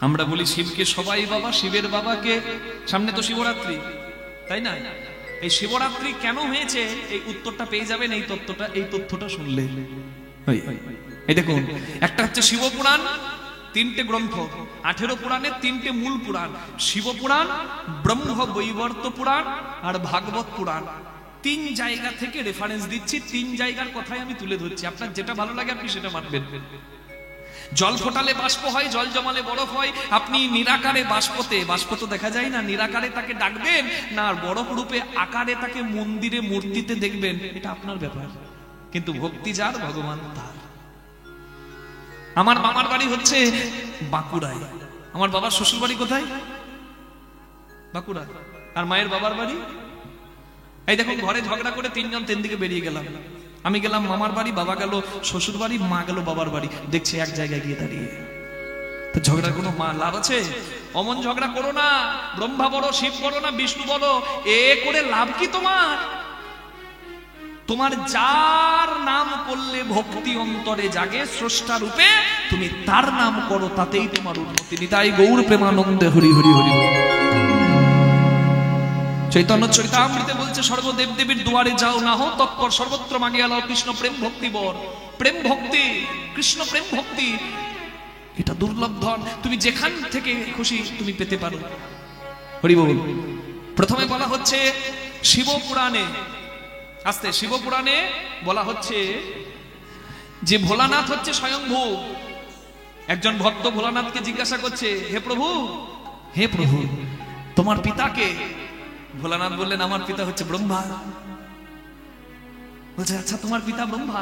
আমরা বলি শিবকে সবাই বাবা, শিবের বাবাকে। সামনে তো শিবরাত্রি, তাই না? এই শিবরাত্রি কেন হয়েছে এই উত্তরটা পেয়ে যাবেন এই তথ্যটা শুনলে। এই দেখুন, একটা হচ্ছে শিবপুরাণ, 3টে গ্রন্থ, 18 পুরাণের 3টে মূল পুরাণ, শিবপুরাণ, ব্রহ্ম বৈবর্ত পুরাণ আর ভাগবত পুরাণ। 3 জায়গা থেকে রেফারেন্স দিচ্ছি, 3 জায়গার কথাই আমি তুলে ধরছি। আপনার যেটা ভালো লাগে আপনি সেটা মানবেন। জল ফোটালে বাষ্প হয়, জল জমালে বরফ হয়। আপনি নিরাকারে বাষ্প তো দেখা যায় না, নিরাকারে তাকে ডাকবেন না আর বরফ রূপে আকারে তাকে মন্দিরে মূর্তিতে দেখবেন, এটা আপনার ব্যাপার। কিন্তু ভক্তি যার, ভগবান তার। আমার মামার বাড়ি হচ্ছে বাঁকুড়ায়, আমার বাবার শ্বশুর বাড়ি কোথায়? বাঁকুড়া। আর মায়ের বাবার বাড়ি? এই দেখুন, ঘরে ঝগড়া করে 3 জন 3 দিকে বেরিয়ে গেলাম। আমি গেলাম মামার বাড়ি, বাবা গেল শ্বশুর বাড়ি, মা গেল বাবার বাড়ি। দেখছি এক জায়গায় গিয়ে দাঁড়িয়ে। তো ঝগড়ার কোনো লাভ আছে? অমন ঝগড়া করো না। ব্রহ্মা বলো, শিব বলো না বিষ্ণু বলো, এ করে লাভ কি তোমার? তোমার যার নাম করলে ভক্তি অন্তরে জাগে স্রষ্টা রূপে, তুমি তার নাম করো, তাতেই তোমার উন্নতি। নিতাই গৌর প্রেমানন্দে হরি হরি হরি। চৈতন্য চরিতামৃতে বলছে, সর্বদেব দেবীর দুয়ারে যাও না হো তৎপর, সর্বত্র মাগিয়া লাও কৃষ্ণ প্রেম ভক্তি বর। প্রেম ভক্তি, কৃষ্ণ প্রেম ভক্তি, এটা দুর্লভ ধন। তুমি যেখান থেকে খুশি তুমি পেতে পারো। হরি বল। প্রথমে বলা হচ্ছে শিবপুরাণে, আস্তে, শিবপুরাণে বলা হচ্ছে যে ভোলানাথ হচ্ছে স্বয়ংভূ। একজন ভক্ত ভোলানাথকে জিজ্ঞাসা করছে, হে প্রভু, হে প্রভু, তোমার পিতাকে? ভোলানাথ বললেন, আমার পিতা হচ্ছে ব্রহ্মা। বলছে, আচ্ছা তোমার পিতা ব্রহ্মা,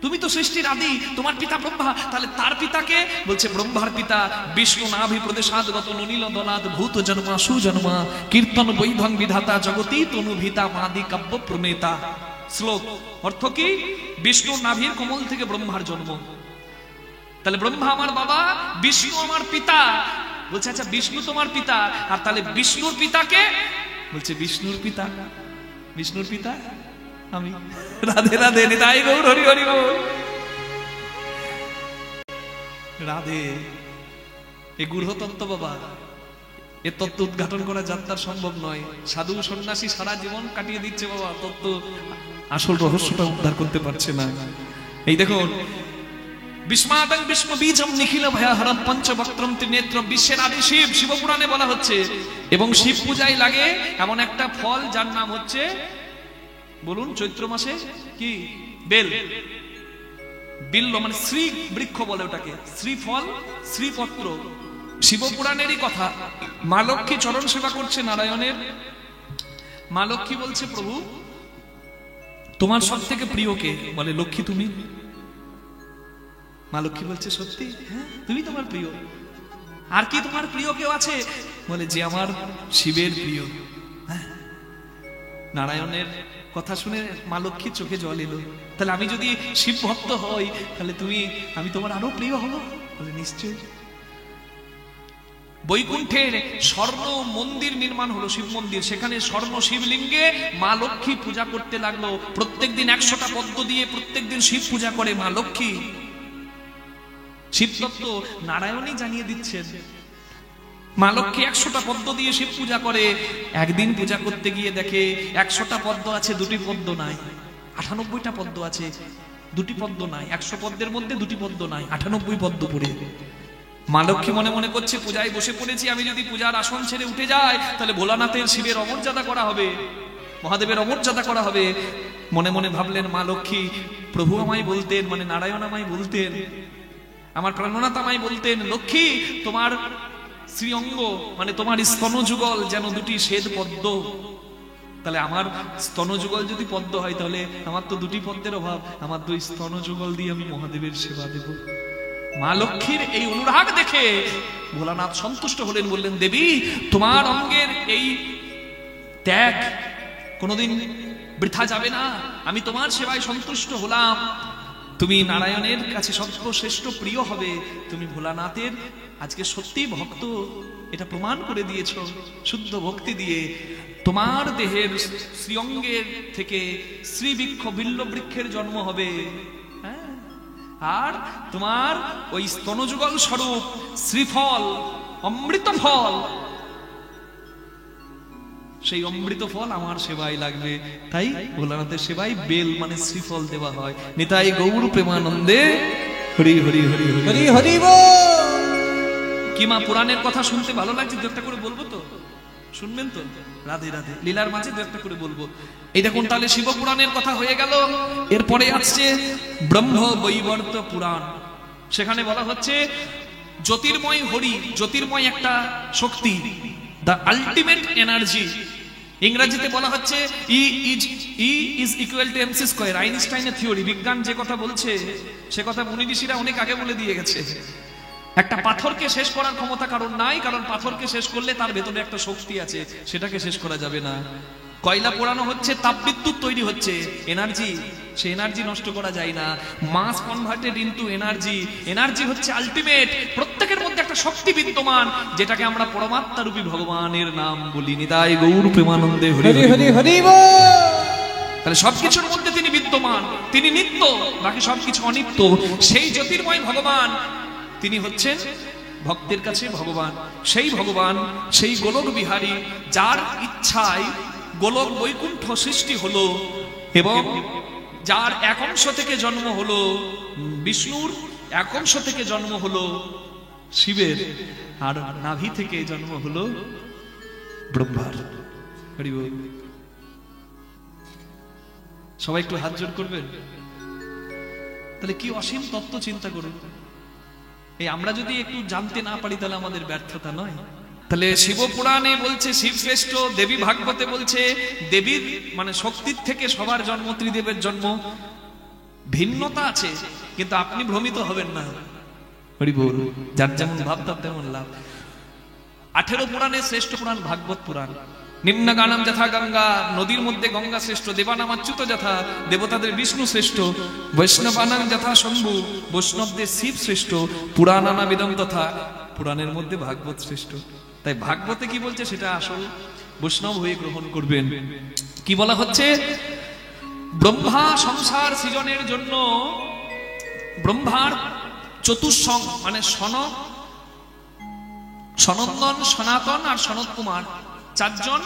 তুমি তো সৃষ্টির আদি, তোমার পিতা ব্রহ্মা, তাহলে তার পিতাকে? বলছে, ব্রহ্মার পিতা বিষ্ণু নাভি প্রদেশাদগত ননীল দলাদ ভূত জন্মা সুজন্মা কীর্তন বৈধং বিধাতা জগতি তনুভিতা মাদি কাব্য প্রণেতা। শ্লোক অর্থ কি? বিষ্ণুর নাভির কমল থেকে ব্রহ্মার জন্ম। তাহলে ব্রহ্মা আমার বাবা, বিষ্ণু আমার পিতা। বলছে, আচ্ছা বিষ্ণু তোমার পিতা, আর তাহলে বিষ্ণুর পিতাকে? বলছে, বিষ্ণুর পিতা, বিষ্ণুর পিতা আমি। রাধে রাধে, নিতাই গৌর হরি হরি বল। রাধে। এই গূঢ়তত্ত্ব বাবা, এ তত্ত্ব উদ্ঘাটন করা যাত্রা সম্ভব নয়। সাধু সন্ন্যাসী সারা জীবন কাটিয়ে দিচ্ছে বাবা, তত্ত্ব আসল রহস্যটা উদ্ধার করতে পারছে না। এই দেখুন, বিস্মাদং বিষ্ম বীজম নিখিল ভয়াহরম পঞ্চবক্ত্রম ত্রিনেত্রম, বিশ্বের আদি শিব। শিবপুরাণে বলা হচ্ছে, এবং শিব পূজায় লাগে এমন একটা ফল যার নাম হচ্ছে, বলুন, চৈত্র মাসে কি? বেল। বিল্ল মানে শ্রী বৃক্ষ বলে ওটাকে, শ্রীফল, শ্রীপত্র। শিবপুরাণেরই কথা। মা লক্ষ্মী চরণ সেবা করছে নারায়ণের। মা লক্ষ্মী বলছে, প্রভু তোমার সব থেকে প্রিয় কে? বলে, লক্ষ্মী তুমি। মা লক্ষ্মী বলছে, সত্যি? হ্যাঁ, তুমি তোমার প্রিয়। আর কি তোমার প্রিয় কেউ আছে? বলে, যে আমার শিবের প্রিয়। হ্যাঁ, নারায়ণের কথা শুনে মা লক্ষ্মীর চোখে জল এলো। তাহলে আমি যদি শিব ভক্ত হই, তাহলে আমি তোমার আরো প্রিয় হবো? বলে, নিশ্চয়। বৈকুণ্ঠের স্বর্ণ মন্দির নির্মাণ হলো, শিব মন্দির। সেখানে স্বর্ণ শিবলিঙ্গে মা লক্ষ্মী পূজা করতে লাগলো। প্রত্যেকদিন 100টা পদ্ম দিয়ে প্রত্যেকদিন শিব পূজা করে মা লক্ষ্মী। শিব তত্ত্ব নারায়ণই জানিয়ে দিচ্ছেন। মা লক্ষ্মী 100টা পদ্ম দিয়ে শিব পূজা করে। একদিন পূজা করতে গিয়ে দেখে 100টা পদ্ম আছে, 2টি পদ্ম নাই। 98টা পদ্ম আছে, 2টি পদ্ম নাই। 100 পদ্মের মধ্যে 2টি পদ্ম নাই, 98 পদ্ম পড়ে। মা লক্ষ্মী মনে মনে করছে, পূজায় বসে পড়েছি, আমি যদি পূজার আসন ছেড়ে উঠে যাই, তাহলে ভোলানাথের শিবের অমর্যাদা করা হবে, মহাদেবের অমর্যাদা করা হবে। মনে মনে ভাবলেন, মা লক্ষ্মী, প্রভু আমায় বলতেন, মানে নারায়ণ আমায় বলতেন, আমার প্রাণনাথ আমায় বলতেন, লক্ষ্মী তোমার শ্রীঅঙ্গ মানে তোমার স্তনযুগল যেন 2টি শ্বেত পদ্ম। তাহলে আমার স্তনযুগল যদি পদ্ম হয়, তাহলে আমার তো 2টি পদ্মের অভাব, আমার 2 স্তনযুগল দিয়ে আমি মহাদেবের সেবা দেব। মা লক্ষ্মীর এই অনুরাগ দেখে ভোলানাথ সন্তুষ্ট হলেন, বললেন, দেবী তোমার অঙ্গের এই ত্যাগ কোনোদিন বৃথা যাবে না, আমি তোমার সেবায় সন্তুষ্ট হলাম। তুমি নারায়ণের কাছে সর্বশ্রেষ্ঠ প্রিয় হবে, তুমি ভোলানাথের আজকে সত্যি ভক্ত, এটা প্রমাণ করে দিয়েছ শুদ্ধ ভক্তি দিয়ে। তোমার দেহের শ্রীঅঙ্গের থেকে শ্রীবৃক্ষ বিল্ল বৃক্ষের জন্ম হবে। হ্যাঁ, আর তোমার ওই স্তনযুগল স্বরূপ শ্রীফল, অমৃত ফল, সেই অমৃত ফল আমার সেবায় লাগবে। তাই ভোলানাথের সেবায় বেল মানে শ্রীফল দেওয়া হয়। নিতাই গৌর প্রেমানন্দে হরি হরি হরি হরি হরি বল। কি মা পুরাণের কথা শুনতে ভালো লাগছে? দু একটা করে বলবো তো, শুনবেন তো? রাধে রাধে। লীলার মাঝে দু একটা করে বলবো। এই দেখুন, তাহলে শিব পুরাণের কথা হয়ে গেল। এরপরে আসছে ব্রহ্ম বৈবর্ত পুরাণ। সেখানে বলা হচ্ছে জ্যোতির্ময় হরি, জ্যোতির্ময় একটা শক্তি, দ্য আলটিমেট এনার্জি। ইংরেজিতে বলা হচ্ছে E is equal to MC square, আইনস্টাইনের থিওরি। বিজ্ঞান যে কথা বলছে সে কথা মুনি ঋষিরা অনেক আগে বলে দিয়ে গেছে। একটা পাথরকে শেষ করার ক্ষমতা কারণ নাই, কারণ পাথরকে শেষ করলে তার ভেতরে একটা শক্তি আছে, সেটাকে শেষ করা যাবে না। কয়লা পোড়ানো হচ্ছে, তাপবিদ্যুৎ তৈরি হচ্ছে, এনার্জি, সে এনার্জি নষ্ট করা যায় না। মাস কনভার্টেড ইনটু এনার্জি, এনার্জি হচ্ছে আলটিমেট। প্রত্যেকের মধ্যে একটা শক্তি বিদ্যমান, যেটাকে আমরা পরমাত্মা রূপী ভগবানের নাম বলি। নিতাই গৌর প্রেমানন্দে হরি হরি হরি বল। তাহলে সবকিছুর মধ্যে তিনি বিদ্যমান, তিনি নিত্য, বাকি সবকিছু অনিত্য। সেই জ্যোতির্ময় ভগবান তিনি হচ্ছেন ভক্তের কাছে ভগবান। সেই ভগবান, সেই গোলক বিহারী, যার ইচ্ছায় গোলক বৈকুণ্ঠ সৃষ্টি হলো এবং যার এক অংশ থেকে জন্ম হলো বিষ্ণুর, এক অংশ থেকে জন্ম হলো শিবের, আর নাভি থেকে জন্ম হলো ব্রহ্মার। হরি বল। সবাই একটু হাত জোড় করবেন। তাহলে কি অসীম তত্ত্ব চিন্তা করুন। এই আমরা যদি একটু জানতে না পারি তাহলে আমাদের ব্যর্থতা নয়। তাহলে শিব পুরাণে বলছে শিব শ্রেষ্ঠ, দেবী ভাগবতে বলছে দেবীর মানে শক্তির থেকে সবার জন্ম, ত্রিদেবের জন্ম। ভিন্নতা আছে, কিন্তু আপনি ভ্রমিত হবেন না। হরি বল। যার যেমন ভাব তার তেমন লাভ। 18 পুরাণে শ্রেষ্ঠ পুরাণ ভাগবত পুরাণ। নিম্ন গানম যথা গঙ্গা, নদীর মধ্যে গঙ্গা শ্রেষ্ঠ। দেবানাম অচ্যুত যথা, দেবতাদের বিষ্ণু শ্রেষ্ঠ। বৈষ্ণবানাম যথা শম্ভু, বৈষ্ণবদের শিব শ্রেষ্ঠ। পুরাণানা বেদম তথা, পুরাণের মধ্যে ভাগবত শ্রেষ্ঠ। তাই ভাগবতে কি বলছে সেটা আসল বৈষ্ণব হয়ে গ্রহণ করবেন। কি বলা হচ্ছে? ব্রহ্মা সংসার সৃজনের জন্য ব্রহ্মার চতুর্সং মানে সনন্দন, সনাতন আর সনত কুমার, চারজন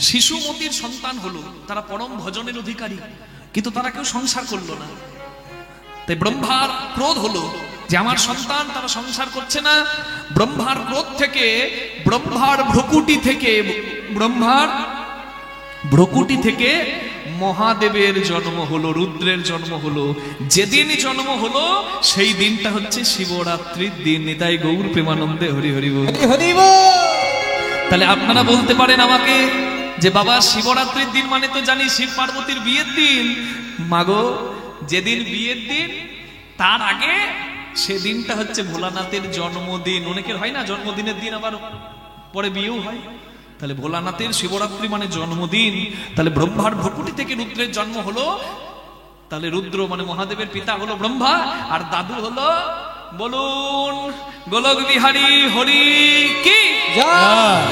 শিশুমতির সন্তান হলো। তারা পরম ভজনের অধিকারী, কিন্তু তারা কেউ সংসার করলো না। তাই ব্রহ্মার ক্রোধ হলো যে আমার সন্তান তারা সংসার করছে না। ব্রহ্মার ক্রোধ থেকে, ব্রহ্মার ভ্রকুটি থেকে মহাদেবের জন্ম হলো, রুদ্রের জন্ম হলো। যেদিন জন্ম হলো সেই দিনটা হচ্ছে শিবরাত্রির দিন। নিতাই গৌর প্রেমানন্দে হরি হরি বল। হরি বল। তাহলে আপনারা বলতে পারেন আমাকে যে বাবা শিবরাত্রির দিন মানে তো জানি শিব পার্বতীর বিয়ের দিন। মাগো, যেদিন বিয়ের দিন তার আগে সেদিনটা হচ্ছে ভোলানাথের জন্মদিন। অনেকের হয় না জন্মদিনের দিন আবার পরে বিয়েও হয়। তাহলে ভোলানাথের শিবরাত্রি মানে জন্মদিন। তাহলে ব্রহ্মার ভ্রকুটি থেকে রুদ্রের জন্ম হলো। তাহলে রুদ্র মানে মহাদেবের পিতা হলো ব্রহ্মা, আর দাদু হলো বলুন গোলক বিহারী হরি কি জয়।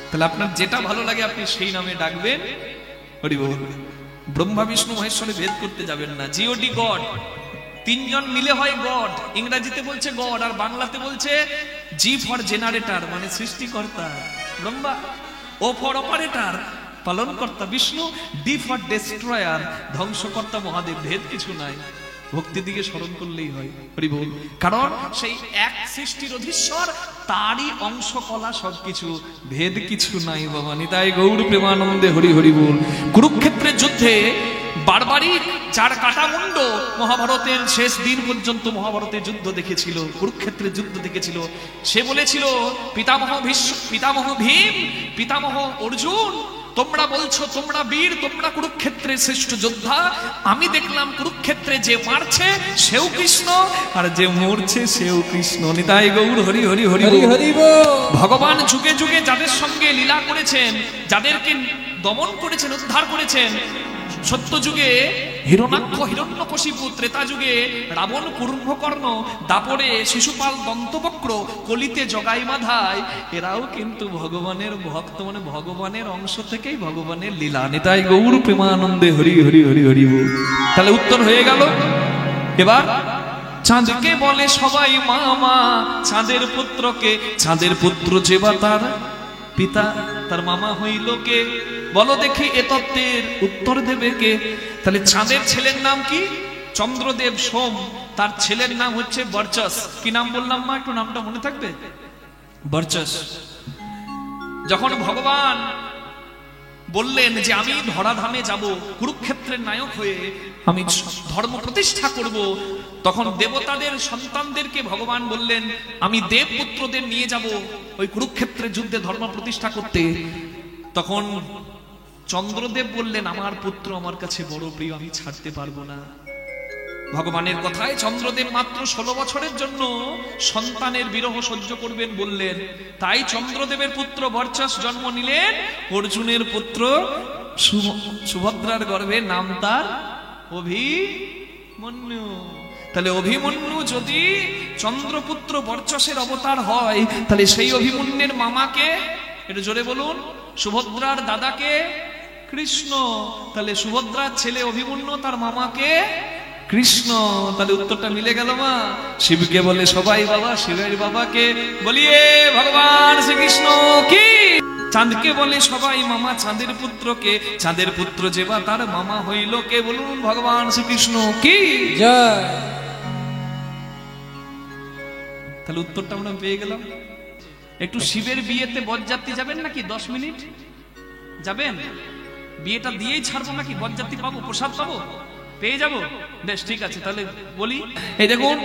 তাহলে আপনার যেটা ভালো লাগে আপনি সেই নামে ডাকবেন। হরি বল। ব্রহ্মা বিষ্ণু মহেশ্বরে ভেদ করতে যাবেন না। জিওডি গড, তিনজন মিলে হয় গড। ইংরেজিতে বলছে গড, আর বাংলাতে বলছে জি ফর জেনারেটর মানে সৃষ্টিকর্তা ব্রহ্মা, ও ফর অপারেটর পালনকর্তা বিষ্ণু, ডি ফর ডেস্ট্রয়ার ধ্বংসকর্তা মহাদেব। ভেদ কিছু নাই, ভক্তি দিকে স্মরণ করলেই হয়। হরি বল। কারণ সেই এক সৃষ্টির অধীশ্বর, তারই অংশ কলা সবকিছু, ভেদ কিছু নাই বাবা। নিতাই গৌর প্রেমানন্দে হরি হরি বল। কুরুক্ষেত্রের যুদ্ধে বারবারিক যার কাটা মুন্ড মহাভারতের শেষ দিন পর্যন্ত মহাভারতের যুদ্ধ দেখেছিল, কুরুক্ষেত্রের যুদ্ধ দেখেছিল, সে বলেছিল পিতামহ ভীম, পিতামহ অর্জুন, তোমরা বলছো তোমরা বীর, তোমরা কুরুক্ষেত্রের শ্রেষ্ঠ যোদ্ধা। আমি দেখলাম কুরুক্ষেত্রে যে মারছে সেও কৃষ্ণ, আর যে মরছে সেও কৃষ্ণ। নিতাই গৌর হরি হরি হরি হরি বল। ভগবান যুগে যুগে যাদের সঙ্গে লীলা করেছেন, যাদেরকে দমন করেছেন, উদ্ধার করেছেন, সত্য যুগে হিরণাক্ষ হিরণ্যকশিপু, ত্রেতা যুগে রাবণ কুম্ভকর্ণ, দাপরে শিশুপাল দন্তবক্র, কলিতে জগাই মাধায়, এরাও কিন্তু ভগবানের ভক্ত, মানে ভগবানের অংশ থেকেই ভগবানের লীলা। নিতাই গৌর প্রেমানন্দে হরি হরি হরি হরি বল। তাহলে উত্তর হয়ে গেল। এবার চাঁদকে বলে সবাই মামা, চাঁদের পুত্রকে, চাঁদের পুত্র যেবা তার পিতা, তার মামা হইল কে? বলো দেখি এ তত্ত্বের উত্তর দেবে কে? তাহলে চাঁদের ছেলের নাম কি? চন্দ্রদেব সোম, তার ছেলের নাম হচ্ছে বর্চস। কি নাম বললাম মা, একটু নামটা মনে থাকবে? বর্চস। যখন ভগবান বললেন যে আমি ধরাধামে যাব, কুরুক্ষেত্রের নায়ক হয়ে আমি ধর্ম প্রতিষ্ঠা করব, তখন দেবতাদের সন্তানদেরকে ভগবান বললেন আমি দেবপুত্রদের নিয়ে যাব ওই কুরুক্ষেত্রের যুদ্ধে ধর্ম প্রতিষ্ঠা করতে। তখন চন্দ্রদেব বললেন আমার পুত্র আমার কাছে বড় প্রিয়, আমি ছাড়তে পারবো না। ভগবানের কথায় চন্দ্রদেব মাত্র 16 বছরের জন্য সন্তানের বিরহ সহ্য করবেন বললেন। তাই চন্দ্রদেবের পুত্র বর্চস জন্ম নিলেন, অর্জুনের পুত্র সুভদ্রার গর্ভে, নাম তার অভিমন্যু। তাহলে অভিমন্যু যদি চন্দ্রপুত্র বর্চসের অবতার হয়, তাহলে সেই অভিমন্যুর মামাকে, একটু জোরে বলুন, সুভদ্রার দাদাকে কৃষ্ণ। তাহলে সুভদ্রার ছেলে অভিমন্যু, তার মামাকে কৃষ্ণ। তাহলে উত্তরটা মিলে গেল মা। শিবকে বলে সবাই বাবা, শিবের বাবাকে বলিয়ে ভগবান শ্রীকৃষ্ণ কি? চাঁদকে বলে সবাই মামা, চাঁদের পুত্রকে, চাঁদের পুত্র যেবা তার মামা হইল কে? বলুন ভগবান শ্রীকৃষ্ণ কি জয়। তাহলে উত্তরটা আমরা পেয়ে গেলাম। একটু শিবের বিয়েতে বরযাত্রী যাবেন নাকি? 10 মিনিট যাবেন? বিয়েটা দিয়েই ছাড়বো নাকি? বরযাত্রী পাবো, প্রসাদ পাবো, পেয়ে যাবো? বেশ ঠিক আছে, তাহলে বলি। এই দেখুন,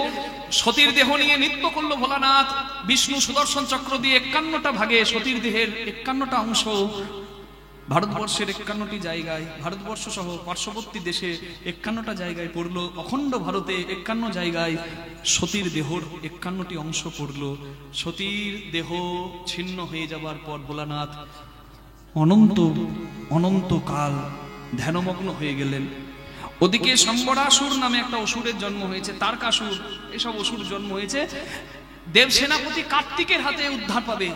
সতীর দেহ নিয়ে নৃত্য করলো ভোলানাথ। বিষ্ণু সুদর্শন চক্র দিয়ে 51টা ভাগে সতীর দেহের 51টা অংশ ভারতবর্ষের 51টি জায়গায়, ভারতবর্ষ সহ পার্শ্ববর্তী দেশে 51টা জায়গায় পড়লো। অখণ্ড ভারতে 51 জায়গায় সতীর দেহর 51টি অংশ পড়লো। সতীর দেহ ছিন্ন হয়ে যাবার পর ভোলানাথ অনন্তকাল ধ্যানমগ্ন হয়ে গেলেন। ওদিকে সম্বরাসুর নামে একটা অসুরের জন্ম হয়েছে, তারকাসুর, এসব অসুর জন্ম হয়েছে। দেব সেনাপতি কার্তিকের হাতে উদ্ধার পাবে।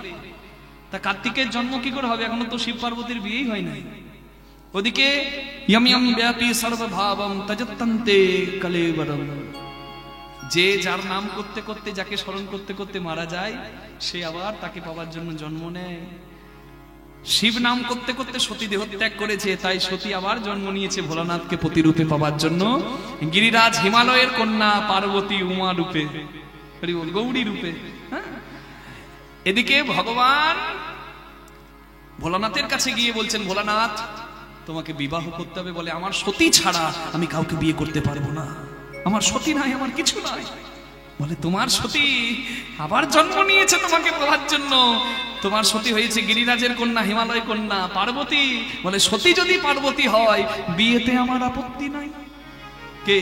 তা কার্তিকের জন্ম কি করে হবে? এখনো তো শিব পার্বতীর বিয়েই হয় নাই। ওদিকে ইয়ম ইয়ম ব্যাপী সর্বভাবম তজত্তন্তে কলেবরম, যে যার নাম করতে করতে, যাকে স্মরণ করতে করতে মারা যায়, সে আবার তাকে পাওয়ার জন্য জন্ম নেয়। শিব নাম করতে করতে সতী দেহ ত্যাগ করেছে, তাই সতী আবার জন্ম নিয়েছে ভোলানাথকে প্রতিরূপে পাওয়ার জন্য। গিরিরাজ হিমালয়ের কন্যা পার্বতী উমা রূপে, গৌরী রূপে। এদিকে ভগবান ভোলানাথের কাছে গিয়ে বলছেন, ভোলানাথ তোমাকে বিবাহ করতে হবে। বলে আমার সতী ছাড়া আমি কাউকে বিয়ে করতে পারবো না, আমার সতী নাই, আমার কিছু নাই। বলে তোমার সতী আবার জন্ম নিয়েছে তোমাকে পাওয়ার জন্য। তোমার সতী হয়েছে গিরিরাজের কন্যা, হিমালয় কন্যা পার্বতী। বলে সতী যদি পার্বতী হয়, বিয়েতে আমার আপত্তি নাই। কে?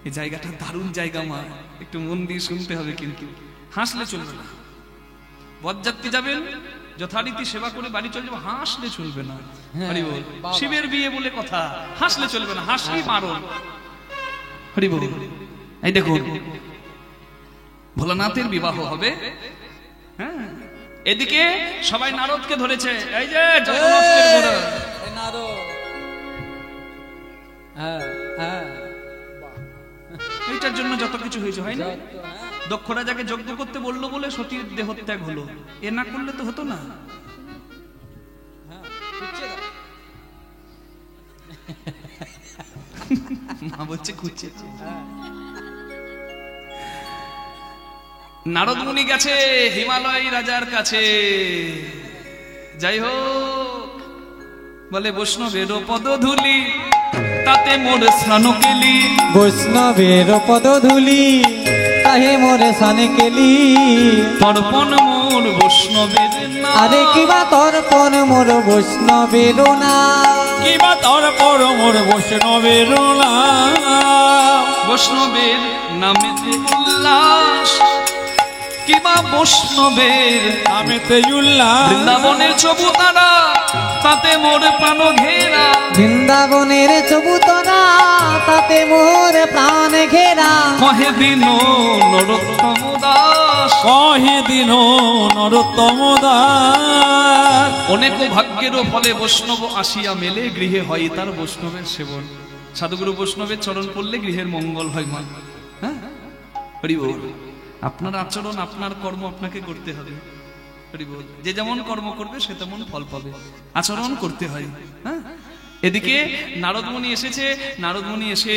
এই জায়গাটা দারুণ জায়গা মা, একটু মন দিয়ে শুনতে হবে, কিন্তু হাসলে চলবে না। বরযাত্রী যাবেন, যথারীতি সেবা করে বাড়ি চলে যাবো, হাসলে চলবে না। হরি বল। শিবের বিয়ে বলে কথা, হাসলে চলবে না, হাসলেই মারণ। হরি বল। এই দেখুন, ভোলানাথের বিবাহ হবে। হ্যাঁ, এদিকে সবাই নারদকে ধরেছে। এই যে এইটার জন্য যত কিছু হয়েছে, হয় না? দক্ষ রাজাকে যজ্ঞ করতে বললো বলে সতীর দেহত্যাগ হলো। এ না করলে তো হতো না। মা বলছে খুঁজছে। নারদ মুনি গেছে হিমালয় রাজার কাছে। যাই হোক, বলে বৈষ্ণবের পদধূলি তাতে মোর স্নান কেলি, বৈষ্ণবের পদধূলি তাহে মোরে স্নান কেলি। তর্পণ মোর বৈষ্ণবের নাম, আরে কিবা তর্পণ মোর বৈষ্ণবের নাম, কিবা তর্পণ মোর বৈষ্ণবের নাম। বৈষ্ণবের নামে উল্লাস কিবা বৈষ্ণবের নামেতে উল্লাস, বৃন্দাবনের চবুতারা তাতে মোর প্রাণ ঘেরা, বৃন্দাবনের চবুতরা তাতে মোর প্রাণ ঘেরা, কহে দিন নরোত্তম দাস, কহে দিন নরোত্তম দাস। অনেক ভাগ্যেরও ফলে বৈষ্ণব আসিয়া মেলে, গৃহে হয় তার বৈষ্ণবের সেবন। সাধুগুরু বৈষ্ণবের চরণ পড়লে গৃহের মঙ্গল হয় মা। হ্যাঁ, হরি বল। আপনার আচরণ আপনার কর্ম আপনাকে করতে হবে। হরি বল। যে যেমন কর্ম করবে সে তেমন ফল পাবে, আচরণ করতে হয়। হ্যাঁ, এদিকে নারদমুনি এসেছে। নারদমুনি এসে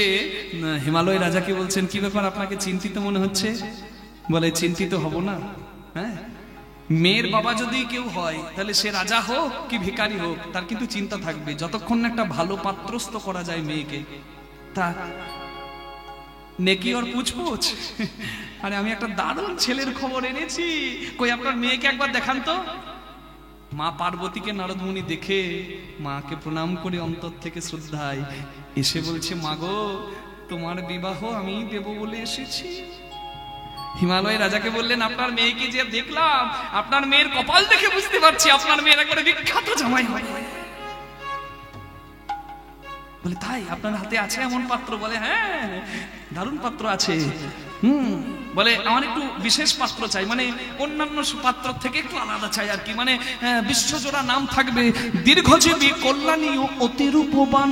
হিমালয় রাজাকে বলছেন, কি ব্যাপার আপনাকে চিন্তিত মনে হচ্ছে? বলে, চিন্তিত হব না? হ্যাঁ, মেয়ের বাবা যদি কেউ হয় তাহলে সে রাজা হোক কি ভিখারি হোক, তার কিন্তু চিন্তা থাকবে যতক্ষণ না একটা ভালো পাত্রস্থ করা যায় মেয়েকে। তা নেকি ওর পুছপুছ। আরে আমি একটা দারুণ ছেলের খবর এনেছি, কই আপনার মেয়েকে একবার দেখান তো। মা পার্বতীকে নারদমুনি দেখে মাকে প্রণাম করে অন্তর থেকে শ্রদ্ধায় এসে বলছে, মাগো তোমার বিবাহ আমি দেব বলে এসেছি। হিমালয় রাজাকে বললেন, আপনার মেয়েকে যে দেখলাম, আপনার মেয়ের কপাল দেখে বুঝতে পারছি আপনার মেয়ের একবারে বিখ্যাত জামাই হয়। বলে, তাই আপনার হাতে আছে এমন পাত্র? বলে, হ্যাঁ দারুণ পাত্র আছে। বলে, আমার একটু বিশেষ পাত্র চাই, মানে অন্যান্য পাত্র থেকে একটু আলাদা চাই আর কি, মানে বিশ্বজোড়া নাম থাকবে, দীর্ঘজীবী কল্যাণী ও অতিরূপবান।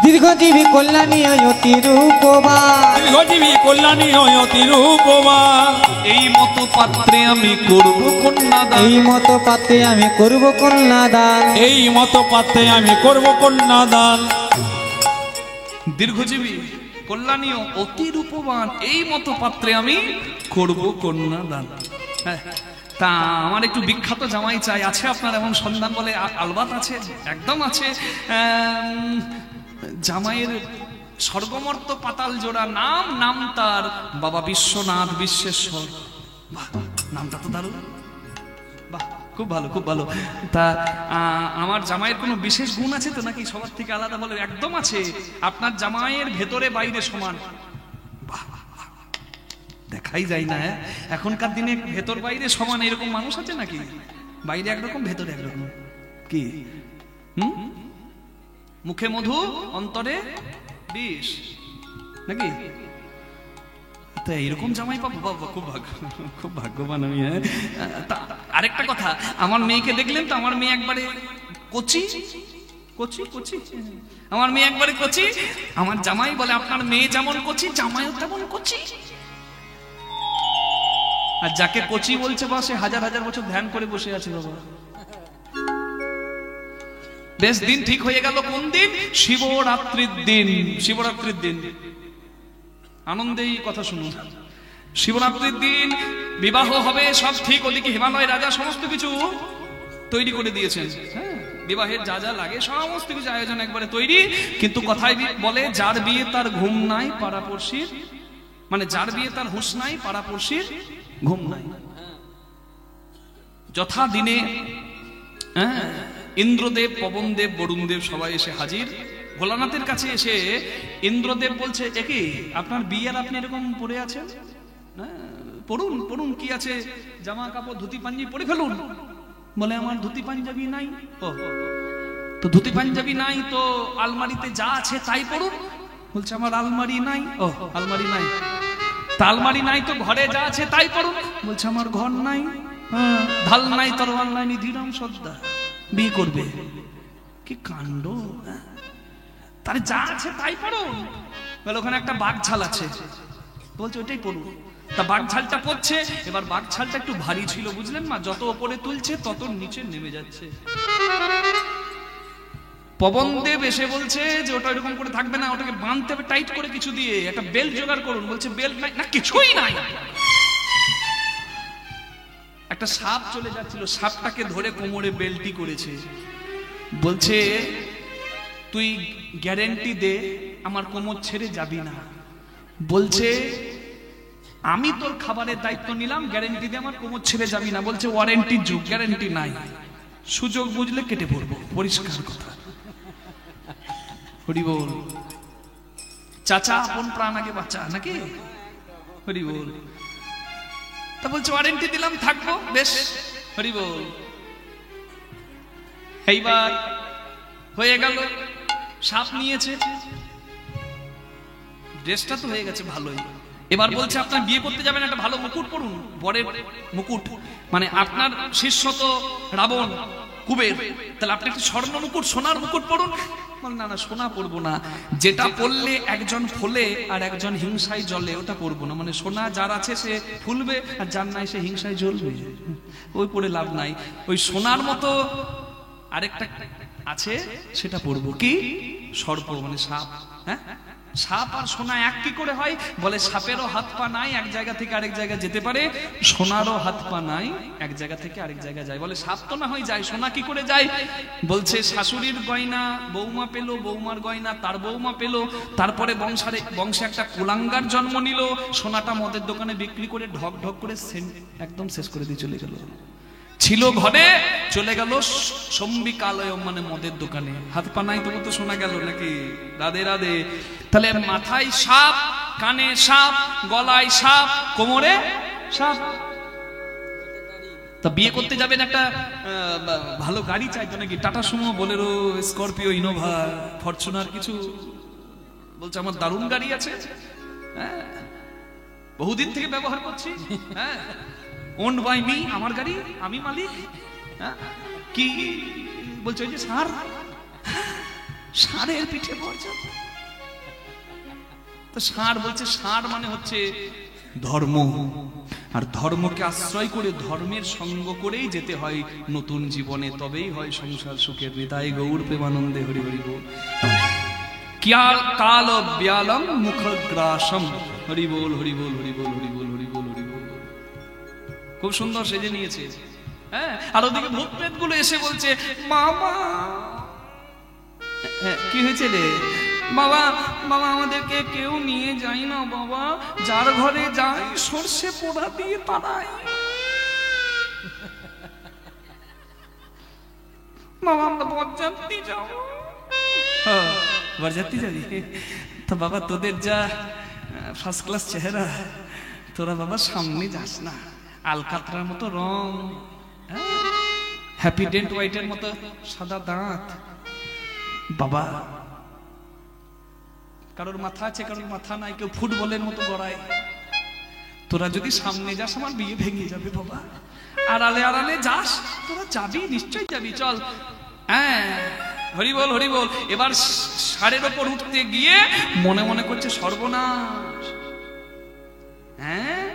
দীর্ঘজীবী কল্যাণী অতি রূপবান, দীর্ঘজীবী কল্যাণী অতি রূপবান। এই মতো পাত্রে আমি করব কন্যাদান, এই মতো পাত্রে আমি করব কন্যাদান, এই মতো পাত্রে আমি করব কন্যাদান। দীর্ঘজীবী কল্যাণী ও অতি রূপবান, এই মতো পাত্রে আমি করব কন্যাদান। হ্যাঁ, তা আমার একটু বিখ্যাত জামাই চাই, আছে আপনার এমন সন্ধান? বলে, আলবাত আছে, একদম আছে। জামাইয়ের স্বর্গমর্ত পাতাল জোড়া নাম, নাম তার বাবা বিশ্বনাথ বিশ্বেশ্বর। বাহ, নামটা তো দারুণ। বাহ, খুব ভালো, খুব ভালো। তা আমার জামাইয়ের কোনো বিশেষ গুণ আছে তো নাকি সবার থেকে আলাদা? বলে, একদম আছে, আপনার জামাইয়ের ভেতরে বাইরে সমান। বাহ, দেখাই যায় না। এখনকার দিনে ভেতর বাইরে সমান এরকম মানুষ আছে নাকি? বাইরে একরকম ভেতরে একরকম। কি মুখে মধু অন্তরে বিষ নাকি? তো এইরকম জামাই পাবো, বাবা খুব ভাগ্যবান আমি। হ্যাঁ, আরেকটা কথা, আমার মেয়েকে দেখলেন তো? আমার মেয়ে একবারে কচি কচি কচি, আমার মেয়ে একবারে কচি। আমার জামাই বলে, আপনার মেয়ে যেমন কচি জামাইও তেমন কচি। আর যাকে কচি বলছে বা সে হাজার হাজার বছর ধ্যান করে বসে আছে বাবা। বেশ, দিন ঠিক হয়ে গেল। কোন দিন? শিবরাত্রির দিন। শিবরাত্রির দিন আনন্দেই কথা শুনুন। শিবরাত্রির দিন বিবাহ হবে, সব ঠিক। ওদিকে হিমালয় রাজা সমস্ত কিছু তৈরি করে দিয়েছেন। হ্যাঁ, বিবাহের যা যা লাগে সমস্ত কিছু আয়োজন একবারে তৈরি। কিন্তু কথায় বলে, যার বিয়ে তার ঘুম নাই পাড়াপড়শির, মানে যার বিয়ে তার হুঁশ নাই পাড়াপড়শির ঘুম নাই। যথা দিনে হ্যাঁ, ইন্দ্রদেব, পবনদেব, বরুণদেব সবাই এসে হাজির। ভোলানাথের কাছে এসে ইন্দ্রদেব বলছে, একে আপনার বিয়ের আপনি এরকম পরে আছেন, পড়ুন পড়ুন, কি আছে? জামা কাপড় ধুতি পাঞ্জাবি পরে ফেলুন। বলে, আমার ধুতি পাঞ্জাবি নাই। ও, তো ধুতি পাঞ্জাবি নাই তো আলমারিতে যা আছে তাই পড়ুন। বলছে, আমার আলমারি নাই। ও, আলমারি নাই? তা আলমারি নাই তো ঘরে যা আছে তাই পড়ুন। বলছে, আমার ঘর নাই। ঢাল নাই, তরোয়াল নাই, নিধিরাম সর্দা বিয়ে করবে? কি কাণ্ড! তাহলে যা আছে তাই পড়ুন। বলে, ওখানে একটা বাঘঝাল আছে। বলছে, ওইটাই পড়ুন। তা বাঘঝালটা পড়ছে। এবার বাঘঝালটা একটু ভারী ছিল, বুঝলেন মা? যত ওপরে তুলছে তত নিচে নেমে যাচ্ছে। পবনদেব এসে বলছে যে ওটা এরকম করে থাকবে না, ওটাকে বাঁধতে হবে টাইট করে কিছু দিয়ে, একটা বেল্ট জোগাড় করুন। বলছে, বেল্ট নাই, না কিছুই নাই। একটা সাপ চলে যাচ্ছিল, সাপটাকে ধরে কোমরে বেল্টি করেছে। বলছে, তুই গ্যারেন্টি দে আমার কোমর ছেড়ে যাবি না। বলছে, আমি তোর খাবারের দায়িত্ব নিলাম, গ্যারেন্টি দে আমার কোমর ছেড়ে যাবি না। বলছে, ওয়ারেন্টির যুগ, গ্যারেন্টি নাই, সুযোগ বুঝলে কেটে পড়বো, পরিষ্কার কথা। হরি বল। চাচা আপন প্রাণ আগে বাঁচা নাকি? হরি বল। তা বলছে ওয়ারেন্টি দিলাম, থাকবো, বেশ, হরি বল। এইবার হয়ে গেল, সাপ নিয়েছে, ড্রেসটা তো হয়ে গেছে ভালোই। এবার বলছে আপনার বিয়ে করতে যাবেন, একটা ভালো মুকুট পরুন, বরের মুকুট, মানে আপনার শিষ্য তো রাবণ কুবের, তাহলে আপনি একটা স্বর্ণ মুকুট, সোনার মুকুট পরুন। না না, সোনা পরবো না, যেটা পরলে একজন ফলে আর একজন হিংসায় জ্বলে ওটা পরবো না। মানে সোনা যার আছে সে ফুলবে, আর যার নাই সে হিংসায় জ্বলবে, ওই পরে লাভ নাই। ওই সোনার মতো আরেকটা আছে, সেটা পরবো। কি? সর্প, মানে সাপ। হ্যাঁ, সাপ আর সোনা এক কি করে হয়? বলে সাপেরও হাত পা নাই, এক জায়গা থেকে আরেক জায়গায় যেতে পারে, সোনারও হাত পা নাই, এক জায়গা থেকে আরেক জায়গায় যায়। বলে সাপ তো না হয় যায়, সোনা কি করে যায়? বলছে শাশুড়ির গয়না বৌমা পেল, বৌমার গয়না তার বৌমা পেল, তারপরে বংশে একটা কুলাঙ্গার জন্ম নিল, সোনাটা মদের দোকানে বিক্রি করে ঢক ঢক করে একদম শেষ করে দিয়ে চলে গেল। ছিল ঘরে, চলে গেল সম্বিকালয়, মানে মদের দোকানে। হাত পা নাই তবু তো শোনা গেল নাকি? রাধে রাধে। তাহলে মাথায় সাপ, কানে সাপ, গলায় সাপ, কোমরে সাপ। তা বিয়ে করতে যাবেন, একটা ভালো গাড়ি চাইতো নাকি? Tata Sumo, Bolero, Scorpio, Innova, Fortuner কিছু। বলছে আমার দারুণ গাড়ি আছে, হ্যাঁ, বহুদিন থেকে ব্যবহার করছি, হ্যাঁ, ওন্ড বাই মি, আমার গাড়ি, আমি মালিক। কি বলছে? ওই যে ষাঁড়, ষাঁড়ের পিঠে পড়ছে। তো ষাঁড় বলছে, ষাঁড় মানে হচ্ছে ধর্ম, আর ধর্মকে আশ্রয় করে, ধর্মের সঙ্গ করেই যেতে হয় নতুন জীবনে, তবেই হয় সংসার সুখের। হৃদয় গৌর প্রেমানন্দে হরি হরি বল। কাল ব্যালম মুখগ্রাসম, হরি বল হরি বল হরি বল হরি বল হরি বল হরি বল। খুব সুন্দর সেজে নিয়েছে, হ্যাঁ। আর ওদিকে ভূত প্রেত গুলো এসে বলছে, মামা কি হয়েছে রে বাবা? বাবা আমাদেরকে কেউ নিয়ে যায় না বাবা, যার ঘরে যাই সর্ষে পোড়া দিয়ে তাড়ায়। বাবা আমরা বরযাত্রী যাবো। বরযাত্রী যাবি? তো বাবা তোদের যা ফার্স্ট ক্লাস চেহারা, তোরা বাবা সামনে যাস না, আলকাতরার মতো রং, হ্যাপি ডেন্ট হোয়াইটের মতো সাদা দাঁত। বাবা কারোর মাথা আছে, কারোর মাথা নাই, কেউ ফুটবলের মতো গড়ায়। তোরা যদি সামনে যাস আমার বিয়ে ভেঙে যাবে বাবা, আড়ালে আড়ালে যাস, তোরা যাবি, নিশ্চয়ই যাবি, চল। হ্যাঁ, হরি বল হরি বল। এবার ষাঁড়ের ওপর উঠতে গিয়ে মনে মনে করছে সর্বনাশ। হ্যাঁ,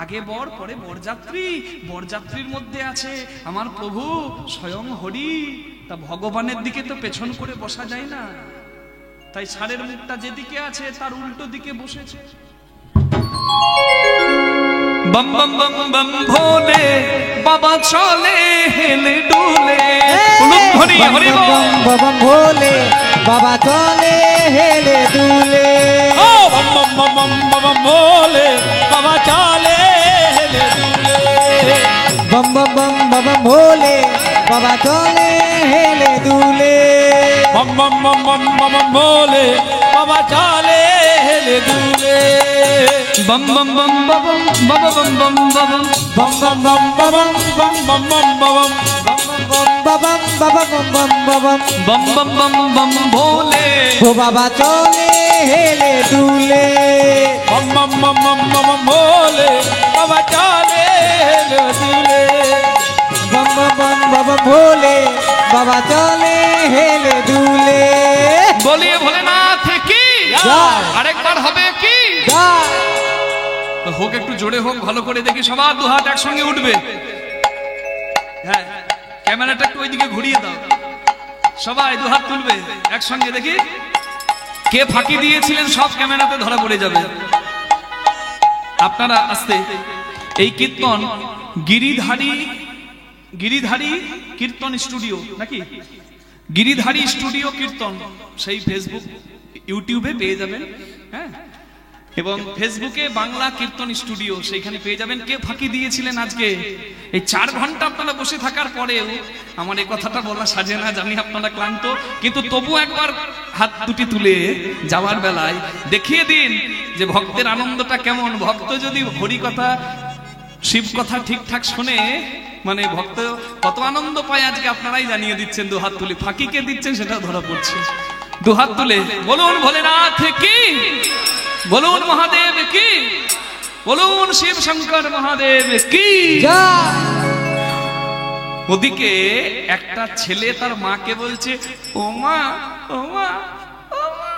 আগে বর পরে বরযাত্রী, বরযাত্রীর মধ্যে আছে আমার প্রভু স্বয়ং হরি। তা ভগবানের দিকে তো পেছন করে বসা যায় না, তাই ষাঁড়ের মুখটা যেদিকে আছে তার উল্টো দিকে বসেছে। বম বম বম বম ভোলে বাবা চলে হেলে ডুলে, হরি হরি বল। বম ভোলে বাবা চলে হেলে দুলে, ও বম বম বম বম বম ভোলে বাবা চলে হেলে দুলে। বম বম বম বম ভোলে বাবা চলে হেলে দুলে, বম বম বম বম বম ভোলে বাবা চলে হেলে দুলে। বম বম বম বম বম বম বম বম বম বম বম বম বম বম বম বম বাবাম বাবাম বম বাবাম বম বম বম বম ভোলে ও বাবা চলে হেলে দুলে, বম বম বম বম বম ভোলে বাবা চলে হেলে দুলে। বম বম বম বাবা ভোলে বাবা চলে হেলে দুলে। বলিয়ে ভোলেনাথ কি জয়। আরেকবার হবে কি? জয়। তো হোক, একটু জোরে হোক, ভালো করে দেখি, সবার দু হাত একসঙ্গে উঠবে। হ্যাঁ, ক্যামেরাটা একটু ওইদিকে ঘুরিয়ে দাও, সবাই দু হাত তুলবে একসঙ্গে, দেখি কে ফাঁকি দিয়েছিলেন, সব ক্যামেরাতে ধরা পড়ে যাবে। আপনারা আস্তে, এই কীর্তন গিরিধারী কীর্তন স্টুডিও নাকি, গিরিধারী স্টুডিও কীর্তন, সেই ফেসবুক ইউটিউবে পেয়ে যাবেন। হ্যাঁ, এবং ফেসবুকে বাংলা কীর্তন স্টুডিও, সেইখানে পেয়ে যাবেন। কে ফাঁকি দিয়েছিলেন আজকে এই 4 ঘন্টা আপনারা বসে থাকার পরেও? আমার এই কথাটা বলা সাজে না, জানি আপনারা ক্লান্ত, কিন্তু তবু একবার হাত দুটি তুলে যাওয়ার বেলায় দেখিয়ে দিন যে ভক্তের আনন্দটা কেমন। ভক্ত যদি হরি কথা শিব কথা ঠিকঠাক শুনে মানে ভক্ত কত আনন্দ পায় আজকে আপনারাই জানিয়ে দিচ্ছেন। দুহাত তুলে, ফাঁকিকে দিচ্ছেন সেটা ধরা পড়ছে। দুহাত তুলে বলুন ভোলেনাথ কি, বলুন মহাদেব কি, বলুন শিব শঙ্কর মহাদেব কি। ওদিকে একটা ছেলে তার মাকে বলছে, ও মা, ও মা, ও মা।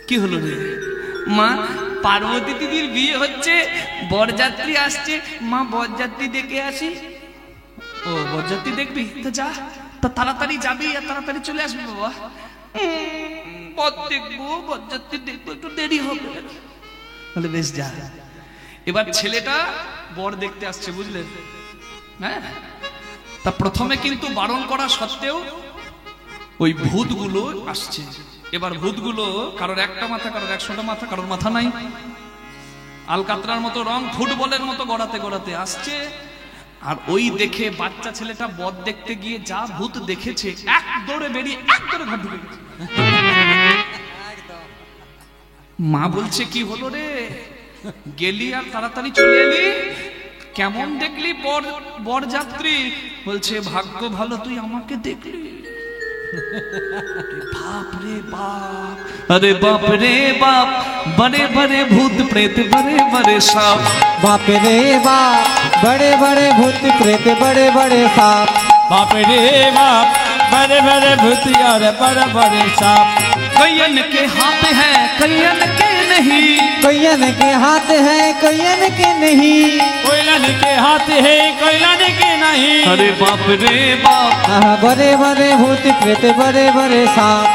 কি হলো রে? মা, পার্বতী দিদির বিয়ে হচ্ছে, বরযাত্রী আসছে, মা বরযাত্রী দেখে আসি। ও বরযাত্রী দেখবি? তো যা, তা তাড়াতাড়ি যাবি আর তাড়াতাড়ি চলে আসবি বাবা। বর দেখবো, বরযাত্রী দেখবো, একটু দেরি হবে। বলে বেশ যা। এবার ছেলেটা বর দেখতে আসছে, বুঝলেন? হ্যাঁ, তা প্রথমে কিন্তু বারণ করা সত্ত্বেও ওই ভূতগুলো আসছে। এবার ভূতগুলো কারোর একটা মাথা, কারোর 100টা মাথা, কারোর মাথা নাই, আলকাতরার মতো রং, ফুটবলের মতো গড়াতে গড়াতে আসছে। আর ওই দেখে বাচ্চা ছেলেটা বর দেখতে গিয়ে যা ভূত দেখেছে, এক দৌড়ে বেরিয়ে এক দৌড়ে ঘর ঢুকে গেছে। মা বলছে, কি হলো রে, গেলি আর তাড়াতাড়ি চলে এলি, কেমন দেখলি বরযাত্রী? বলছে, ভাগ্য ভালো তুই আমাকে দেখলি। बाप रे बाप, अरे बाप रे बाप, बड़े बड़े भूत प्रेत, बड़े बड़े सांप। बाप रे बाप, बड़े बड़े भूत प्रेत, बड़े बड़े सांप। बाप रे बाप, बड़े बड़े भूत और बड़े बड़े सांप। कईयन के हाथ है, कईयन के नहीं, कईयन के हाथ है, कईयन के नहीं, कोयलन के हाथ है, कोयलन के नहीं। अरे बाप रे बाप, बड़े बड़े भूत प्रेत, बड़े बड़े सांप।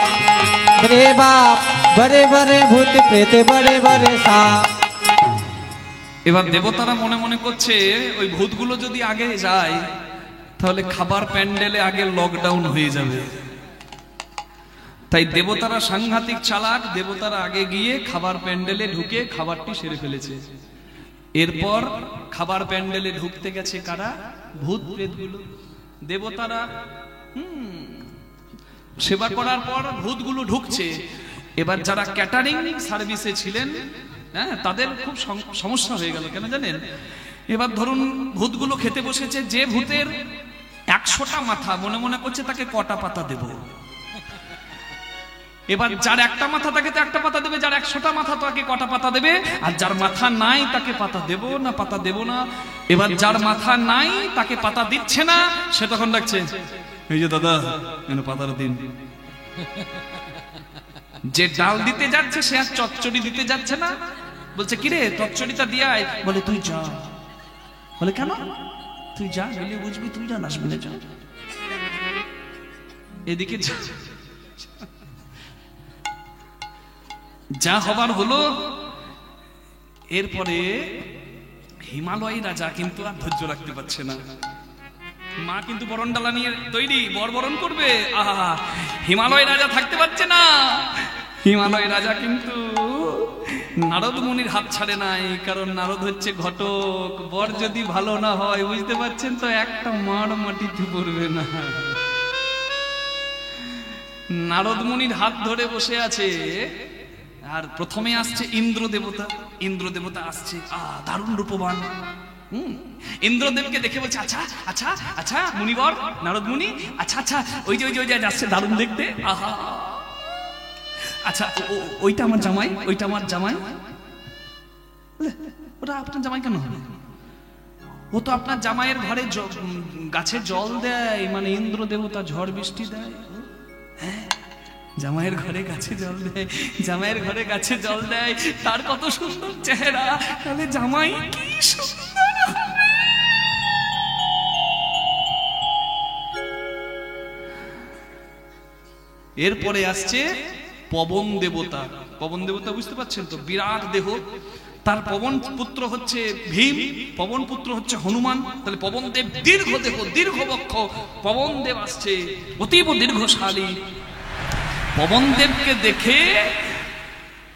रे बाप, बड़े बड़े भूत प्रेत, बड़े बड़े सांप। এবার দেবতারা মনে মনে করছে, ওই ভূতগুলো যদি আগে যায় তাহলে খাবার প্যান্ডেলে আগে লকডাউন হয়ে যাবে। তাই দেবতারা সাংঘাতিক চালাক, দেবতারা আগে গিয়ে খাবার প্যান্ডেলে ঢুকে খাবারটি সেরে ফেলেছে। এরপর খাবার প্যান্ডেলে ঢুকতে গেছে কারা? ভূত প্রেতগুলো। দেবতারা সেবা করার পর ভূতগুলো ঢুকছে। এবার যারা ক্যাটারিং সার্ভিসে ছিলেন, হ্যাঁ, তাদের খুব সমস্যা হয়ে গেল। কেন জানেন? এবার ধরুন ভূতগুলো খেতে বসেছে, যে ভূতের 100টা মাথা, মনে মনে করছে তাকে কটা পাতা দেব। এবার যার একটা মাথা তাকে তো একটা পাতা দেবে, যার 100টা মাথা তাকে কটা পাতা দেবে, আর যার মাথা নাই তাকে পাতা দেব না, পাতা দেব না। এবার যার মাথা নাই তাকে পাতা দিচ্ছে না, সে তখন ডাকছে, এই যে দাদা এনে পাতার দিন। যে ডাল দিতে যাচ্ছে সে আর চচ্চড়ি দিতে যাচ্ছে না, বলছে কিরে চচ্চড়িটা দিয়ে আয়। বলে তুই যা। বলে কেন? তুই যা, গেলে বুঝবি, তুই যা, আসবি না, যা। এদিকে যা হবার হলো। এরপরে হিমালয় রাজা কিন্তু আর ধৈর্য রাখতে পারছে না। মা কিন্তু বরণ ডালা নিয়ে তৈরি, বরণ করবে। আহা, হিমালয় রাজা থাকতে পারছে না। হিমালয় রাজা কিন্তু নারদ মুনির হাত ছাড়ে নাই, কারণ নারদ হচ্ছে ঘটক। বর যদি ভালো না হয়, বুঝতে পারছেন তো, একটা মার মাটিতে পড়বে না। নারদ মুনির হাত ধরে বসে আছে। আর প্রথমে আসছে ইন্দ্র দেবতা। ইন্দ্র দেবতা আসছে, দারুণ রূপবান। ইন্দ্রদেবকে দেখে বলছে, আচ্ছা আচ্ছা আচ্ছা মুনিবর, নারদ মুনি, আচ্ছা আচ্ছা, ওই যে যাচ্ছে দারুণ দেখতে, আহা, আচ্ছা ওইটা আমার জামাই, ওইটা আমার জামাই। ওটা আপনার জামাই কেন হবে? ও তো আপনার জামাইয়ের ঘরে গাছে জল দেয়, মানে ইন্দ্র দেবতা ঝড় বৃষ্টি দেয়। হ্যাঁ, জামাইয়ের ঘরে গাছে জল দেয়, জামাইয়ের ঘরে গাছে জল দেয়, তার কত সুন্দর চেহারা, তাহলে জামাই কি সুন্দর। এরপরে আসছে পবন দেবতা। পবন দেবতা বুঝতে পারছেন তো, বিরাট দেহ। তার পবন পুত্র হচ্ছে ভীম, পবন পুত্র হচ্ছে হনুমান। তাহলে পবন দেব দীর্ঘ দেহ, দীর্ঘ বক্ষ। পবন দেব আসছে, অতীব দীর্ঘশালী। পবন দেবকে দেখে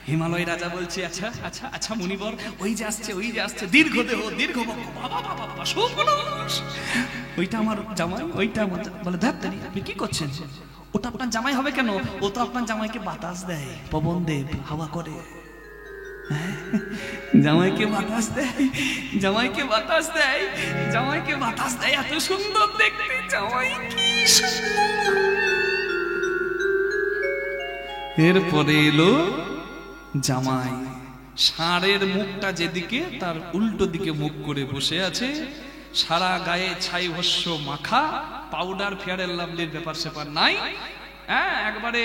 হিমালয় রাজা বলছে, আচ্ছা আচ্ছা আচ্ছা মুনিবর, ওই যে আসছে দীর্ঘ দেহ, দীর্ঘ বক্ষ, বাবা বাবা বাবা, সুপুরুষ। ওইটা আমার জামাই, ওইটা আমার। বলে ধ্যাত্তেরি, আপনি কি করছেন? ওটা আপনার জামাই হবে কেন? ও তো আপনার জামাইকে বাতাস দেয়, পবন দেব হাওয়া করে। জামাইকে বাতাস দেয়, জামাইকে বাতাস দেয়, জামাইকে বাতাস দেয়, এত সুন্দর দেখতে জামাই, কি সুন্দর। এরপরে এলো জামাই, ষাঁড়ের মুখটা যেদিকে তার উল্টো দিকে মুখ করে বসে আছে, সারা গায়ে ছাই ভস্য মাখা, পাউডার ফেয়ার লাভলির ব্যাপার স্যাপার নাই, হ্যাঁ একবারে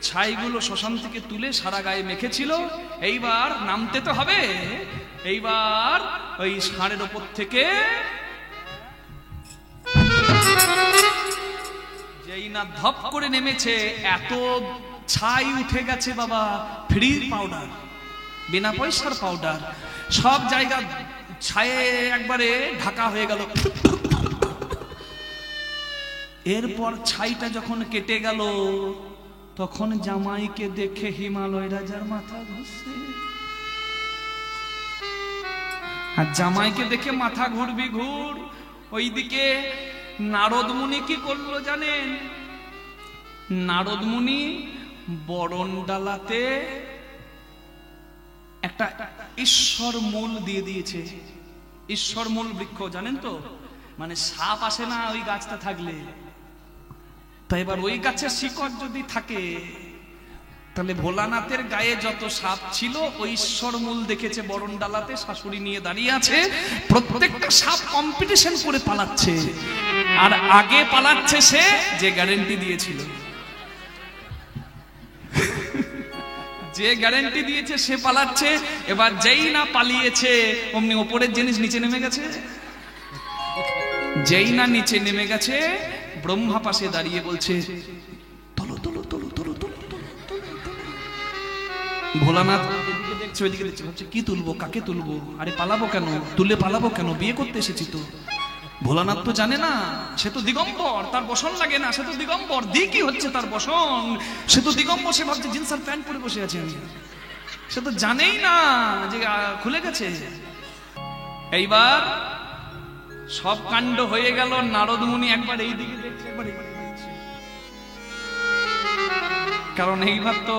ছাইগুলো শ্মশান থেকে তুলে সারা গায়ে মেখেছিল। এইবার নামতে তো হবে, এইবার ওই ষাঁড়ের ওপর থেকে যেই না ধপ করে নেমেছে, এত ছাই উঠে গেছে বাবা, ফ্রি পাউডার, বিনা পয়সার পাউডার, সব জায়গা ছায়ে একবারে ঢাকা হয়ে গেল। এরপর ছাইটা যখন কেটে গেল, তখন জামাইকে দেখে হিমালয় রাজার মাথা ঘুরছে। আর জামাইকে দেখে মাথা ঘুরবি ঘুর। ওইদিকে নারদ মুনি কি করলো জানেন? নারদ মুনি বরণডালাতে একটা ঈশ্বর মূল দিয়ে দিয়েছে। ঈশ্বর মূল বৃক্ষ জানেন তো, মানে সাপ আসে না ওই গাছটা থাকলে, তো এবার ওই গাছের শিকড় যদি থাকে, তাহলে ভোলানাথের গায়ে যত সাপ ছিল ওই ঈশ্বর মূল দেখেছে বরণডালাতে, শাশুড়ি নিয়ে দাঁড়িয়ে আছে, প্রত্যেকটা সাপ কম্পিটিশন করে পালাচ্ছে, আর আগে পালাচ্ছে সে যে গ্যারান্টি দিয়েছিল। যে গ্যারান্টি দিয়েছে সে পালাচ্ছে। এবার যেই না পালিয়েছে, অমনি ওপরের জিনিস নিচে নেমে গেছে। যেই না নিচে নেমে গেছে, ব্রহ্মা পাশে দাঁড়িয়ে বলছে, তোলো তোলো তোলো তোলো তোলো তোলো। ভোলানাথ এদিকে দেখছে, ওইদিকে দেখছে, ভাবছে কি তুলবো, কাকে তুলবো, আরে পালাবো কেন, তুলে পালাবো কেন, বিয়ে করতে এসেছি তো। ভোলানাথ তো জানে না, সে তো দিগম্বর, তার বসন লাগে না, সে তো দিগম্বর, দি কি হচ্ছে তার বসন, সে তো দিগম্বর, সে ভাবছে জিন্স আর প্যান্ট পরে বসে আছে আমি, সে তো জানেই না যে খুলে গেছে। এইবার সব কাণ্ড হয়ে গেল, নারদ মুনি একবার এই দিকে দেখছে, একবার এই দিকে দেখছে, কারণ এইবার তো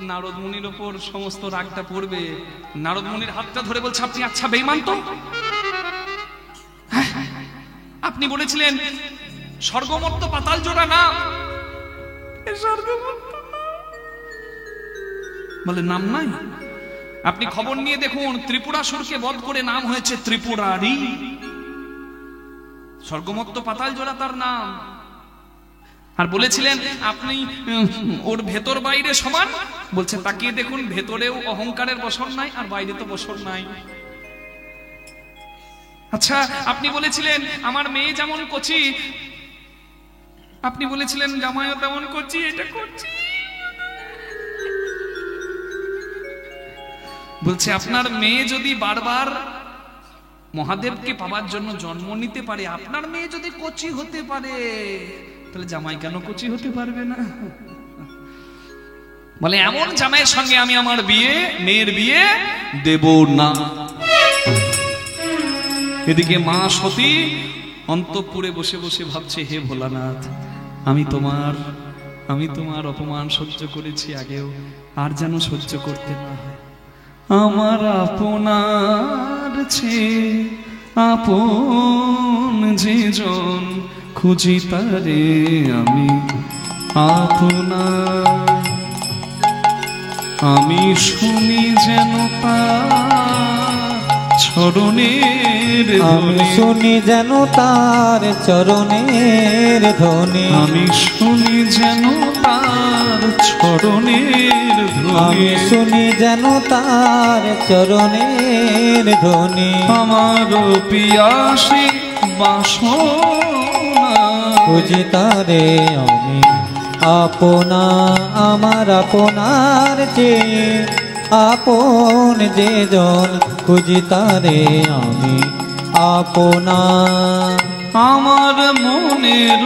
নারদ মুনির ওপর সমস্ত রাগটা পড়বে। নারদ মুনির হাতটা ধরে বলছে, আপনি আচ্ছা বেঈমান তো, আপনি বলেছিলেন স্বর্গমর্ত পাতাল জোড়া না, বলে নাম নাই। আপনি খবর নিয়ে দেখুন, ত্রিপুরাসুরকে বধ করে নাম হয়েছে ত্রিপুরারি, স্বর্গমর্ত পাতাল জোড়া তার নাম। আর বলেছিলেন আপনি ওর ভেতর বাইরে সমান, বলছে তাকিয়ে দেখুন, ভেতরেও অহংকারের বসন নাই আর বাইরে তো বসন নাই। আচ্ছা আপনি বলেছিলেন আমার মেয়ে যেমন কচি, আপনি বলেছিলেন জামাইও তেমন কচি, এটা করছি। বলছে আপনার মেয়ে যদি বারবার মহাদেবকে পাওয়ার জন্য জন্ম নিতে পারে, আপনার মেয়ে যদি কচি হতে পারে, তাহলে জামাই কেন কচি হতে পারবে না? বলে এমন জামাইয়ের সঙ্গে আমি আমার বিয়ে, মেয়ের বিয়ে দেব না। এদিকে মা সতী অন্তঃপুরে বসে বসে ভাবছে, হে ভোলানাথ, আমি তোমার অপমান সহ্য করেছি আগেও, আর যেন সহ্য করতে না হয়। আমার আপনার চেয়ে আপন যে জন, খুঁজি তারে আমি আপনার। আমি শুনি যেন তার চরণের, আমি শুনি যেন তার চরণের ধ্বনি, আমি শুনি যেন তার চরণের ধ্বনি, আমি শুনি যেন তার চরণের ধ্বনি। আমার পিয়াসী বাসনা, খুঁজি তারে আমি আপনা, আমার আপনার চেয়ে আপন যে জন, খুঁজি তারে আমি আপনা। আমার মনের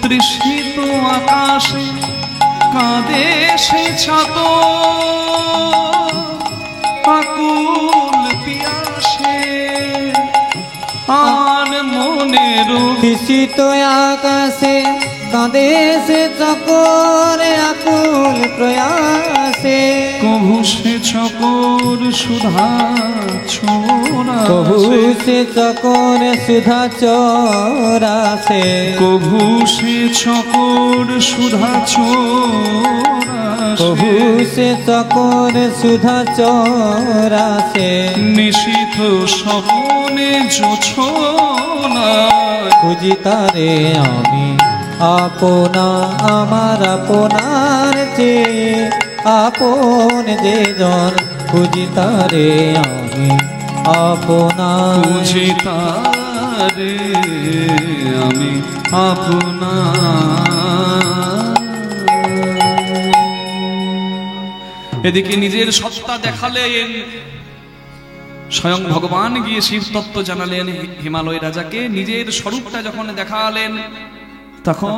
তৃষিত আকাশে কাঁদে সে ছাত, আকুল পিয়াসে আমার মনের তৃষিত আকাশে কাঁদে সে চকরে আকুল প্রয়াসে, কভু সে চকর সুধা ছোরা কভু সে চকরে সুধা চোরাসে, কভু সে চকর সুধা ছোরা কভু সে চকরে সুধা চোরাসে, নিশীথ স্বপনে জোছনা খুঁজি তারে আমি আপনা, আমার আপনার চেয়ে আপন যে জন, খুঁজি তারে আমি আপনার। বুঝি তারে আমি আপনা। এদিকে নিজের সত্তা দেখালেন, স্বয়ং ভগবান গিয়ে শিব তত্ত্ব জানালেন হিমালয় রাজাকে। নিজের স্বরূপটা যখন দেখালেন তখন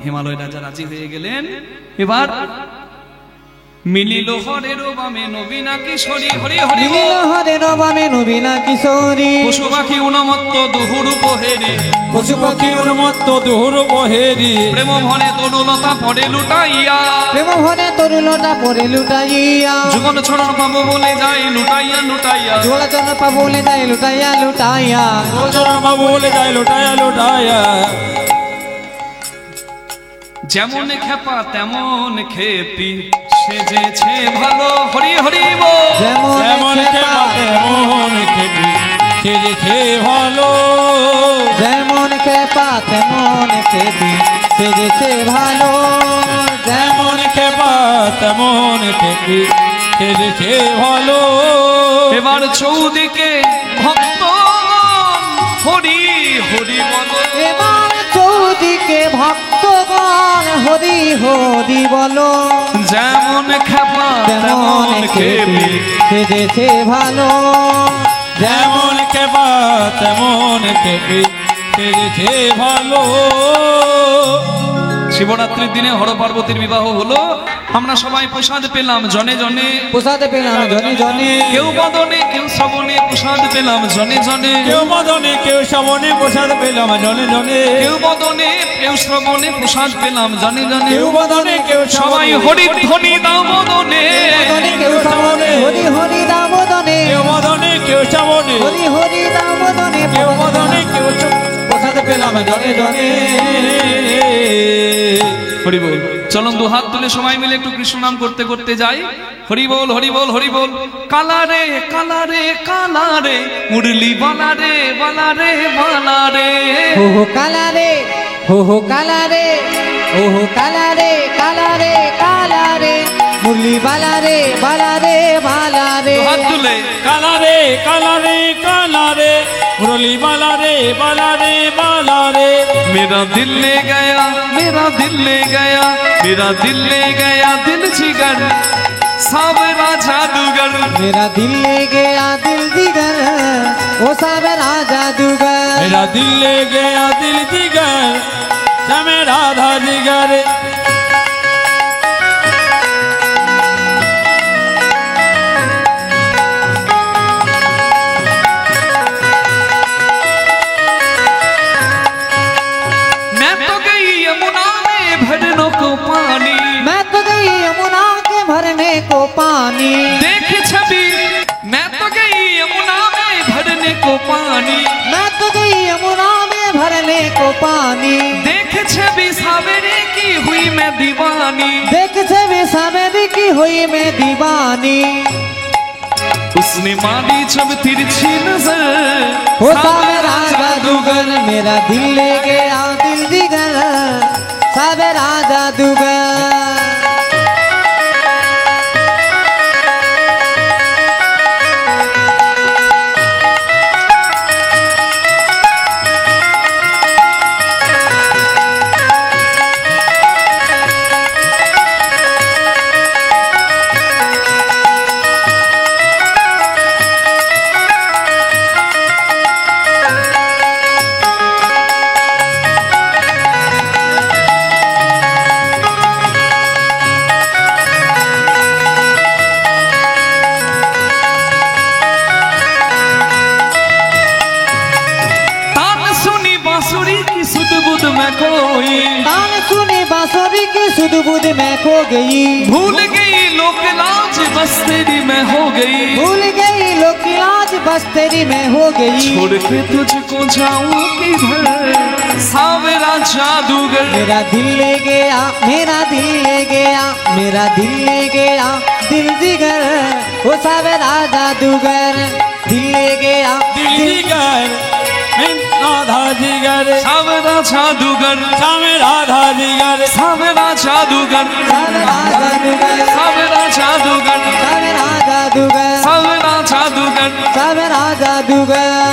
হিমালয় রাজা রাজি হয়ে গেলেন। এবার মিলিল হরের বামে নবীনা কিশোরী, হরি হরি বল। মিলিল হরের বামে নবীনা কিশোরী, পশু পাখি উন্মত্ত দুহুরু পোহেরি, পশু পাখি উন্মত্ত দুহুর বহেরি, প্রেম ভনে তরুলতা পড়ে লুটাইয়া, প্রেম ভরে তরুলতা পরে লুটাইয়া, যুগল ছড়ন পাবো বলে যাই লুটাইয়া লুটাইয়া, জোড়া জন পাবলে যায় লুটাইয়া লুটাইয়া, বাবু বলে যায় লুটায়া লুটায়া। যেমন খেপা তেমন খেপি সেজেছে ভালো, হরি হরি বল। যেমন খেপা তেমন খেপি সেজেছে ভালো, যেমন খেপা তেমন খেপি সেজেছে ভালো, যেমন খেপা তেমন খেপি সেজেছে ভালো। এবার চৌদিকে ভক্ত হরি হরি বল। এবার চৌদিকে ভক্তগণ হরি হরি বলো, যেমন খেপা তেমন তেমন খেপি খেপি সেজেছে ভালো, যেমন খেপা তেমন খেপি সেজেছে ভালো। শিবরাত্রির দিনে হর পার্বতীর বিবাহ হলো। আমরা সবাই প্রসাদ পেলাম জনে জনে, প্রসাদ পেলাম জনে জনে, কেউ বদনে কেউ শ্রবণে প্রসাদ পেলাম জনে জনে, কেউ মদনে কেউ শ্রবণে প্রসাদ পেলাম জনে জনে, কেউ বদনে কেউ শ্রবণে প্রসাদ পেলাম জনে জনে, কেউ মদনে কেউ সবাই হরি ধ্বনি দাও বদনে, মদনে কেউ শ্রবণে, হরি হরি দামোদনে, কেউ মদনে কেউ শ্রবণে, হরি হরি দামোদনে, কেউ মদনে কেউ প্রসাদ পেলাম জনে জনে। হরি বল। চলুন দু হাত তুলে সবাই মিলে একটু কৃষ্ণ নাম করতে করতে যাই। হরি বল হরি বল হরি বল। কালারে কালারে কালারে মুরলি বালারে বালারে বালারে, হো হো কালারে, হো হো কালারে, ও হো কালারে কালারে কালারে, মুরলি বালারে বালারে বালারে। দু হাত তুলে কালারে কালারে কালারে মুরলি বালারে বালারে বালারে। मेरा दिल ले गया मेरा दिल ले गया मेरा दिल ले गया दिल जिगर सावरा जादूगर, मेरा दिल ले गया दिल जिगर, ओ सावरा जादूगर। मेरा दिल ले गया दिल जिगर समय राधा जिगर। मैं तो गई यमुना में भरने को पानी, मैं तो गई यमुना के भरने को पानी, देख छवि मैं तो गई यमुना में भरने को पानी, मैं तो गई यमुना में भरने को पानी, देख छवि सावरे की हुई मैं दीवानी, देख छवि सावेरी की हुई मैं दीवानी। उसने मारी जब तिरछी नजर हो सावरा जादूगर, मेरा दिल ले गया दिल जिगर, सावरा जादूगर। मैं खोई, तान सुने बांसुरी की सुध-बुध मैं खो गई। भूल गई लोक लाज बस तेरी मैं हो गई, भूल गई लोक की लाज बस तेरी मैं हो गई। छोड़ के तुझको जाऊं किधर सावरा जादूगर। मेरा दिल ले गया, मेरा दिल ले गया, मेरा दिल ले गया, दिल जिगर वो सावरा जादूगर। दिल ले गया, दिल जिगर राधा जिगर, सावरा जादूगर, सामे राधा जिगर, सावरा जादूगर, सावरा जादूगर, सावरा जादूगर, सावरा जादूगर, सावरा जादूगर। सावरा जादूगर।